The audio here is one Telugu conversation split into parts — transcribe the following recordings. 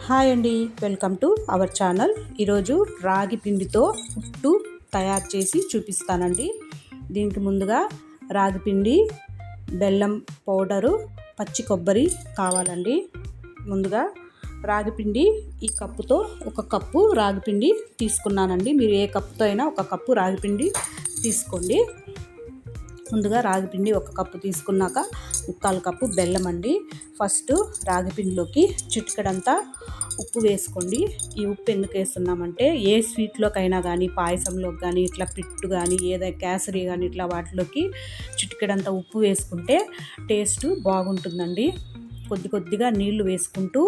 హాయ్ అండి, వెల్కమ్ టు అవర్ ఛానల్. ఈరోజు రాగి పిండితో పుట్టు తయారు చేసి చూపిస్తానండి. దీనికి ముందుగా రాగి పిండి, బెల్లం పౌడరు, పచ్చి కొబ్బరి కావాలండి. ముందుగా రాగి పిండి ఈ కప్పుతో ఒక కప్పు రాగి పిండి తీసుకున్నానండి. మీరు ఏ కప్పుతో అయినా ఒక కప్పు రాగి పిండి తీసుకోండి. ముందుగా రాగి పిండి ఒక కప్పు తీసుకున్నాక 1/4 కప్పు బెల్లం అండి. ఫస్ట్ రాగి పిండిలోకి చిటికెడంతా ఉప్పు వేసుకోండి. ఈ ఉప్పు ఎందుకు వేస్తున్నామంటే ఏ స్వీట్లోకైనా కానీ, పాయసంలోకి కానీ, ఇట్లా పిట్టు కానీ, ఏదైనా కేసరి కానీ ఇట్లా వాటిలోకి చిటికెడంతా ఉప్పు వేసుకుంటే టేస్ట్ బాగుంటుందండి. కొద్దిగా నీళ్లు వేసుకుంటూ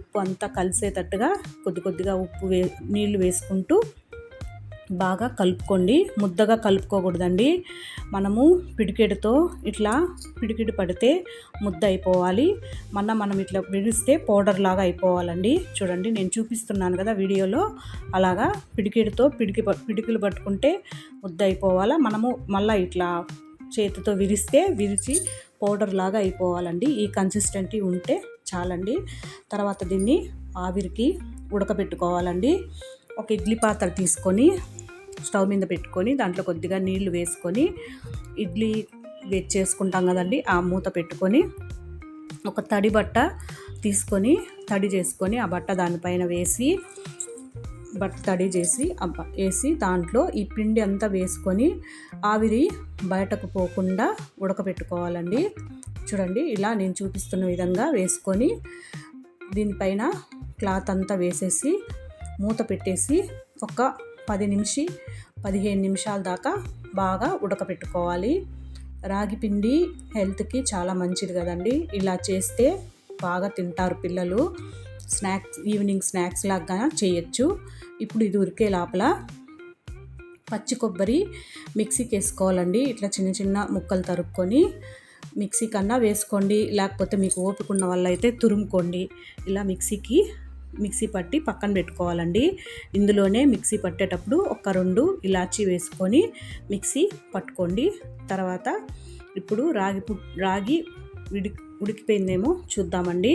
ఉప్పు అంతా కలిసేటట్టుగా కొద్దిగా నీళ్లు వేసుకుంటూ బాగా కలుపుకోండి. ముద్దగా కలుపుకోకూడదండి. మనము పిడికెడుతో ఇట్లా పిడికెడు పడితే ముద్ద అయిపోవాలి. మనం ఇట్లా విడిస్తే పౌడర్ లాగా అయిపోవాలండి. చూడండి, నేను చూపిస్తున్నాను కదా వీడియోలో, అలాగా పిడికెడుతో పిడికిలు పట్టుకుంటే ముద్ద అయిపోవాలా. మనము మళ్ళీ ఇట్లా చేతితో విరిచి పౌడర్ లాగా అయిపోవాలండి. ఈ కన్సిస్టెన్సీ ఉంటే చాలండి. తర్వాత దీన్ని ఆవిరికి ఉడకబెట్టుకోవాలండి. ఒక ఇడ్లీ పాత్ర తీసుకొని స్టవ్ మీద పెట్టుకొని దాంట్లో కొద్దిగా నీళ్లు వేసుకొని ఇడ్లీ చేసుకుంటాం కదండి, ఆ మూత పెట్టుకొని ఒక తడి బట్ట తీసుకొని తడి చేసుకొని ఆ బట్ట దానిపైన వేసి తడి చేసి వేసి దాంట్లో ఈ పిండి అంతా వేసుకొని ఆవిరి బయటకు పోకుండా ఉడకబెట్టుకోవాలండి. చూడండి, ఇలా నేను చూపిస్తున్న విధంగా వేసుకొని దీనిపైన క్లాత్ అంతా వేసేసి మూత పెట్టేసి ఒక 15 నిమిషాల దాకా బాగా ఉడకపెట్టుకోవాలి. రాగి పిండి హెల్త్కి చాలా మంచిది కదండి. ఇలా చేస్తే బాగా తింటారు పిల్లలు. ఈవినింగ్ స్నాక్స్ లాగా చేయొచ్చు. ఇప్పుడు ఇది ఉడికే లోపల పచ్చి కొబ్బరి మిక్సీకి వేసుకోవాలండి. ఇట్లా చిన్న ముక్కలు తరుక్కొని మిక్సీ కన్నా వేసుకోండి, లేకపోతే మీకు ఓపిక ఉన్న వల్ల అయితే తురుముకోండి. ఇలా మిక్సీ పట్టి పక్కన పెట్టుకోవాలండి. ఇందులోనే మిక్సీ పట్టేటప్పుడు ఒక 2 ఇలాచీ వేసుకొని మిక్సీ పట్టుకోండి. తర్వాత ఇప్పుడు రాగి ఉడికిపోయిందేమో చూద్దామండి.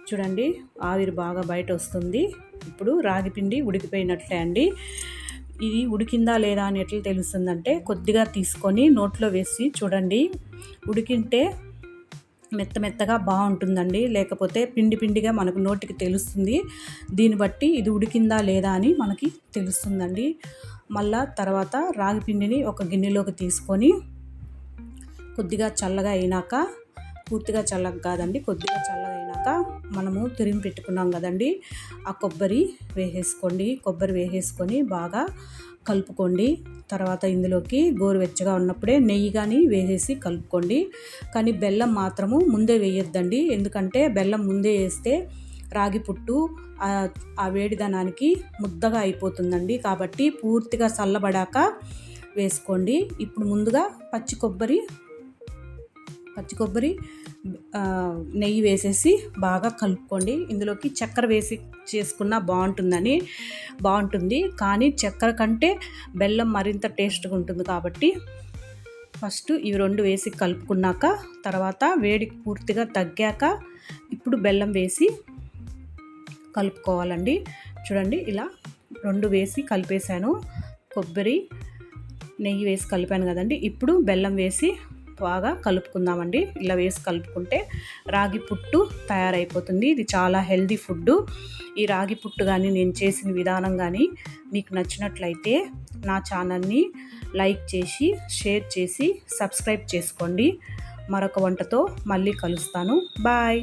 చూడండి, ఆవిరి బాగా బయట వస్తుంది. ఇప్పుడు రాగి పిండి ఉడికిపోయినట్లే అండి. ఇది ఉడికిందా లేదా అని ఎట్లా తెలుస్తుందంటే కొద్దిగా తీసుకొని నోట్లో వేసి చూడండి. ఉడికింటే మెత్తగా బాగుంటుందండి, లేకపోతే పిండిగా మనకు నోటికి తెలుస్తుంది. దీన్ని బట్టి ఇది ఉడికిందా లేదా అని మనకి తెలుస్తుందండి. మళ్ళా తర్వాత రాగి పిండిని ఒక గిన్నెలోకి తీసుకొని కొద్దిగా చల్లగా అయినాక, పూర్తిగా చల్లగా కాదండి, కొద్దిగా చల్లగా అయినాక మనము తురిమి పెట్టుకున్నాం కదండి, ఆ కొబ్బరి వేసేసుకొని బాగా కలుపుకోండి. తర్వాత ఇందులోకి గోరువెచ్చగా ఉన్నప్పుడే నెయ్యి కానీ వేసేసి కలుపుకోండి. కానీ బెల్లం మాత్రము ముందే వేయొద్దండి, ఎందుకంటే బెల్లం ముందే వేస్తే రాగి పుట్టు ఆ వేడిదనానికి ముద్దగా అయిపోతుందండి. కాబట్టి పూర్తిగా చల్లబడాక వేసుకోండి. ఇప్పుడు ముందుగా పచ్చి కొబ్బరి నెయ్యి వేసేసి బాగా కలుపుకోండి. ఇందులోకి చక్కెర వేసి చేసుకున్నా బాగుంటుంది, కానీ చక్కెర కంటే బెల్లం మరింత టేస్ట్గా ఉంటుంది. కాబట్టి ఫస్ట్ ఇవి 2 వేసి కలుపుకున్నాక తర్వాత వేడి పూర్తిగా తగ్గాక ఇప్పుడు బెల్లం వేసి కలుపుకోవాలండి. చూడండి, ఇలా 2 వేసి కలిపేశాను. కొబ్బరి నెయ్యి వేసి కలిపాను కదండి. ఇప్పుడు బెల్లం వేసి బాగా కలుపుకుందామండి. ఇలా వేసి కలుపుకుంటే రాగి పుట్టు తయారైపోతుంది. ఇది చాలా హెల్దీ ఫుడ్. ఈ రాగి పుట్టు కానీ నేను చేసిన విధానం కానీ మీకు నచ్చినట్లయితే నా ఛానల్ని లైక్ చేసి, షేర్ చేసి, సబ్స్క్రైబ్ చేసుకోండి. మరొక వంటతో మళ్ళీ కలుస్తాను. బాయ్.